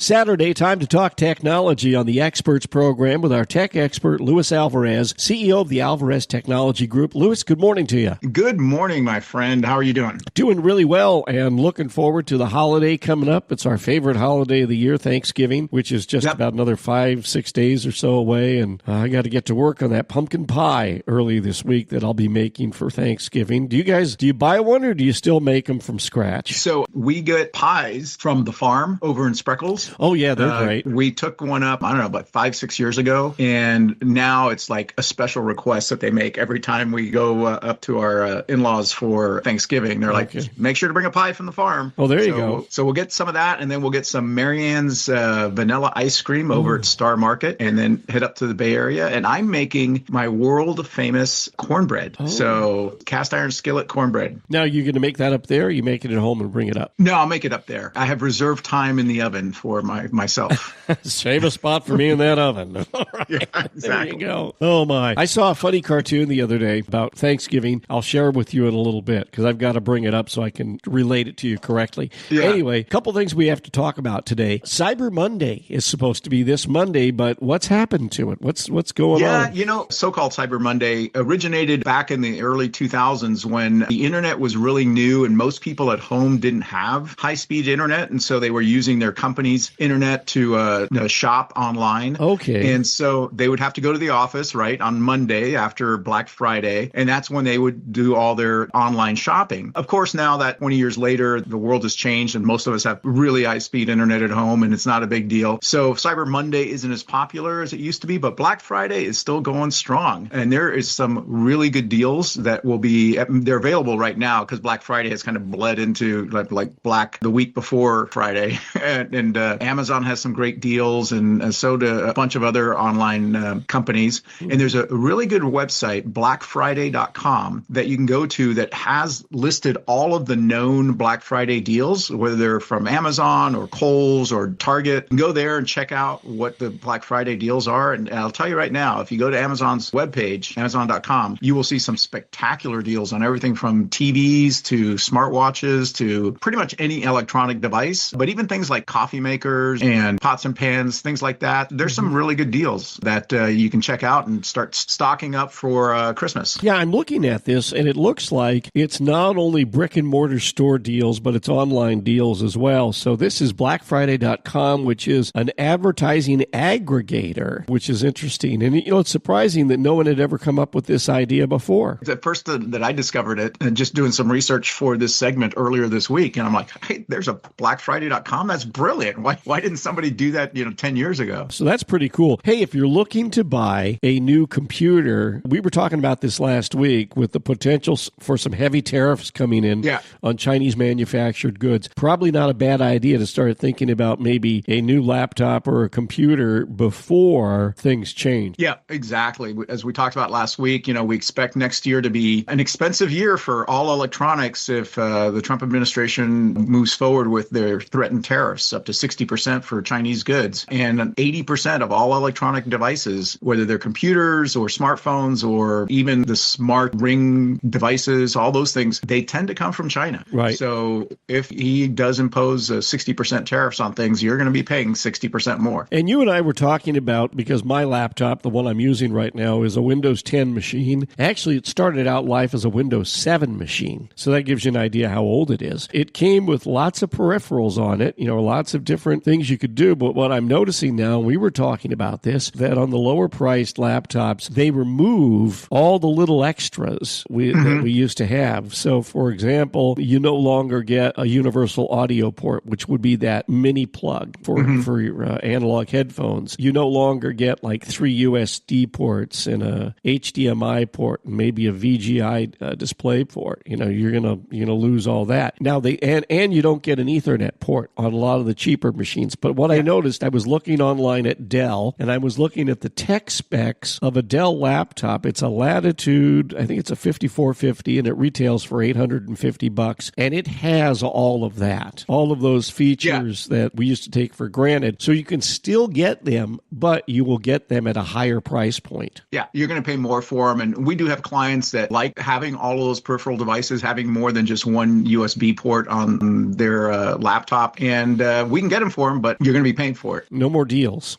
Saturday, time to talk technology on the Experts program with our tech expert, Luis Alvarez, CEO of the Alvarez Technology Group. Luis, good morning to you. Good morning, my friend. How are you doing? Doing really well and looking forward to the holiday coming up. It's our favorite holiday of the year, Thanksgiving, which is just about another 5-6 days or so away. And I got to get to work on that pumpkin pie early this week that I'll be making for Thanksgiving. Do you buy one or do you still make them from scratch? So we get pies from the farm over in Spreckles. Oh, yeah, they're great. We took one up, I don't know, about 5-6 years ago. And now it's like a special request that they make every time we go up to our in-laws for Thanksgiving. They're like, make sure to bring a pie from the farm. Oh, there you go. So we'll get some of that, and then we'll get some Marianne's vanilla ice cream over at Star Market, and then head up to the Bay Area. And I'm making my world-famous cornbread. Oh. So cast iron skillet cornbread. Now, you're going to make that up there, or you make it at home and bring it up? No, I'll make it up there. I have reserved time in the oven for myself. Save a spot for me in that oven. All right. Yeah, exactly. There you go. Oh, my. I saw a funny cartoon the other day about Thanksgiving. I'll share with you in a little bit because I've got to bring it up so I can relate it to you correctly. Yeah. Anyway, a couple things we have to talk about today. Cyber Monday is supposed to be this Monday, but what's happened to it? What's going on? Yeah, so-called Cyber Monday originated back in the early 2000s when the internet was really new and most people at home didn't have high-speed internet, and so they were using their company's internet to shop online. Okay. And so they would have to go to the office, right, on Monday after Black Friday, and that's when they would do all their online shopping. Of course, now that 20 years later, the world has changed and most of us have really high-speed internet at home and it's not a big deal. So Cyber Monday isn't as popular as it used to be, but Black Friday is still going strong. And there is some really good deals that they're available right now because Black Friday has kind of bled into like Black the week before Friday. and Amazon has some great deals and so do a bunch of other online companies. And there's a really good website, blackfriday.com, that you can go to that has listed all of the known Black Friday deals, whether they're from Amazon or Kohl's or Target. Go there and check out what the Black Friday deals are. And I'll tell you right now, if you go to Amazon's webpage, amazon.com, you will see some spectacular deals on everything from TVs to smartwatches to pretty much any electronic device, but even things like coffee makers and pots and pans, things like that. There's some really good deals that you can check out and start stocking up for Christmas. Yeah, I'm looking at this, and it looks like it's not only brick and mortar store deals, but it's online deals as well. So this is blackfriday.com, which is an advertising aggregator, which is interesting. And, it's surprising that no one had ever come up with this idea before. At first that I discovered it and just doing some research for this segment earlier this week, and I'm like, hey, there's a blackfriday.com. That's brilliant. Why didn't somebody do that, 10 years ago? So that's pretty cool. Hey, if you're looking to buy a new computer, we were talking about this last week with the potential for some heavy tariffs coming in on Chinese manufactured goods. Probably not a bad idea to start thinking about maybe a new laptop or a computer before things change. Yeah, exactly. As we talked about last week, we expect next year to be an expensive year for all electronics if the Trump administration moves forward with their threatened tariffs up to 60% for Chinese goods. And 80% of all electronic devices, whether they're computers or smartphones or even the smart ring devices, all those things, they tend to come from China. Right. So if he does impose 60% tariffs on things, you're going to be paying 60% more. And you and I were talking about, because my laptop, the one I'm using right now, is a Windows 10 machine. Actually, it started out life as a Windows 7 machine. So that gives you an idea how old it is. It came with lots of peripherals on it, lots of different things you could do. But what I'm noticing now, and we were talking about this, that on the lower priced laptops, they remove all the little extras that we used to have. So, for example, you no longer get a universal audio port, which would be that mini plug for your analog headphones. You no longer get like 3 USB ports and a HDMI port and maybe a VGA display port. You're gonna lose all that. Now and you don't get an Ethernet port on a lot of the cheaper machines. But what I noticed, I was looking online at Dell, and I was looking at the tech specs of a Dell laptop. It's a Latitude, I think it's a 5450, and it retails for $850, and it has all of that, all of those features that we used to take for granted. So you can still get them, but you will get them at a higher price point. Yeah, you're going to pay more for them, and we do have clients that like having all of those peripheral devices, having more than just one USB port on their laptop, and we can get them them for them, but you're going to be paying for it. No more deals,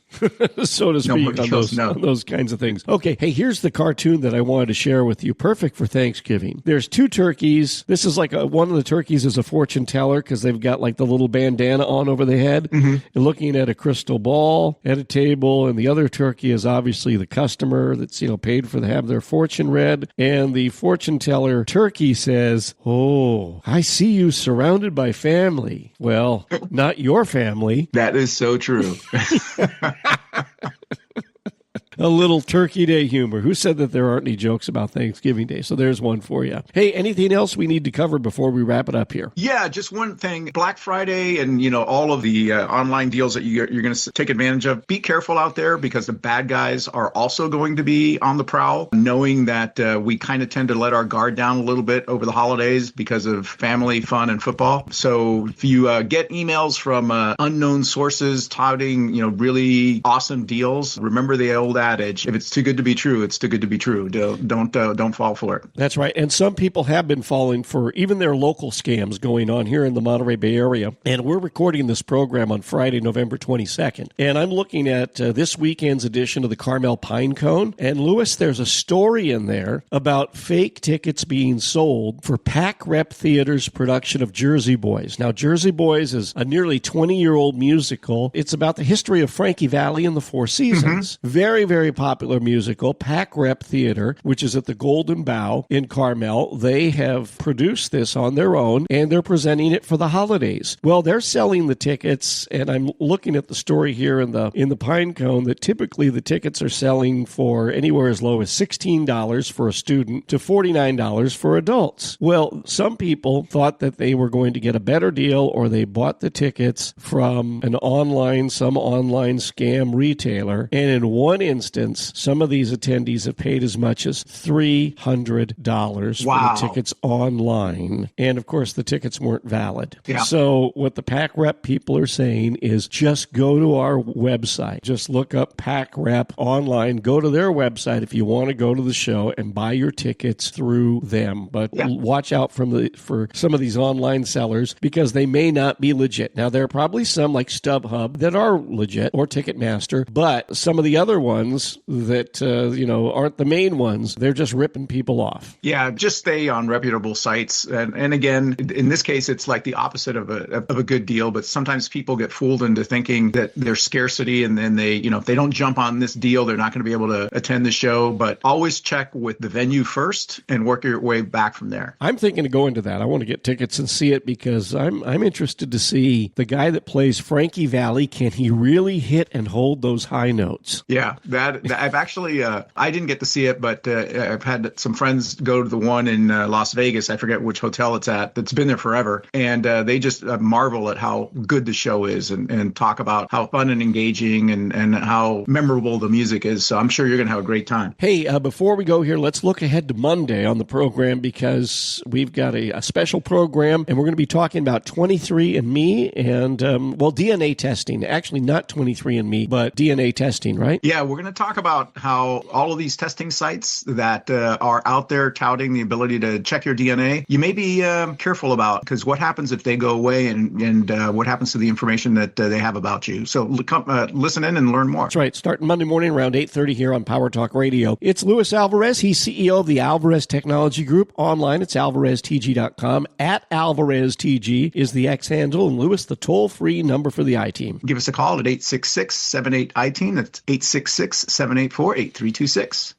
so to speak, on those kinds of things. Okay, hey, here's the cartoon that I wanted to share with you. Perfect for Thanksgiving. There's two turkeys. This is like one of the turkeys is a fortune teller because they've got like the little bandana on over the head, and looking at a crystal ball at a table, and the other turkey is obviously the customer that's paid for to have their fortune read, and the fortune teller turkey says, "Oh, I see you surrounded by family." Well, not your family. That is so true. A little Turkey Day humor. Who said that there aren't any jokes about Thanksgiving Day? So there's one for you. Hey, anything else we need to cover before we wrap it up here? Yeah, just one thing. Black Friday and, all of the online deals that you're going to take advantage of. Be careful out there because the bad guys are also going to be on the prowl, knowing that we kind of tend to let our guard down a little bit over the holidays because of family, fun, and football. So if you get emails from unknown sources touting, really awesome deals, remember the old adage, if it's too good to be true, it's too good to be true. Don't fall for it. That's right. And some people have been falling for even their local scams going on here in the Monterey Bay Area. And we're recording this program on Friday, November 22nd. And I'm looking at this weekend's edition of the Carmel Pine Cone. And Louis, there's a story in there about fake tickets being sold for Pack Rep Theater's production of Jersey Boys. Now, Jersey Boys is a nearly 20-year-old musical. It's about the history of Frankie Valli and the Four Seasons. Very, very popular musical. Pack Rep Theater, which is at the Golden Bough in Carmel, they have produced this on their own, and they're presenting it for the holidays. Well, they're selling the tickets, and I'm looking at the story here in the Pine Cone that typically the tickets are selling for anywhere as low as $16 for a student to $49 for adults. Well, some people thought that they were going to get a better deal, or they bought the tickets from some online scam retailer, and in one instance, some of these attendees have paid as much as $300 for the tickets online. And of course, the tickets weren't valid. Yeah. So what the Pack Rep people are saying is just go to our website. Just look up Pack Rep online. Go to their website if you want to go to the show and buy your tickets through them. But watch out for some of these online sellers because they may not be legit. Now, there are probably some like StubHub that are legit or Ticketmaster, but some of the other ones that aren't the main ones, they're just ripping people off. Yeah, just stay on reputable sites. And again, in this case, it's like the opposite of a good deal. But sometimes people get fooled into thinking that there's scarcity, and then they, if they don't jump on this deal, they're not going to be able to attend the show. But always check with the venue first and work your way back from there. I'm thinking of going to that. I want to get tickets and see it because I'm interested to see the guy that plays Frankie Valli. Can he really hit and hold those high notes? Yeah, that I've actually I didn't get to see it, but I've had some friends go to the one in Las Vegas. I forget which hotel it's at. That's been there forever, and they just marvel at how good the show is, and talk about how fun and engaging and how memorable the music is. So I'm sure you're going to have a great time. Hey, before we go here, let's look ahead to Monday on the program because we've got a special program, and we're going to be talking about 23andMe and DNA testing. Actually, not 23andMe, but DNA testing, right? Yeah, we're going to talk about how all of these testing sites that are out there touting the ability to check your DNA, you may be careful about, because what happens if they go away and what happens to the information that they have about you? So listen in and learn more. That's right. Starting Monday morning around 8:30 here on Power Talk Radio. It's Louis Alvarez. He's CEO of the Alvarez Technology Group. Online, it's alvareztg.com. At AlvarezTG is the X handle, and Louis, the toll-free number for the I-Team. Give us a call at 866-78-ITEAM. That's 866-784-8326.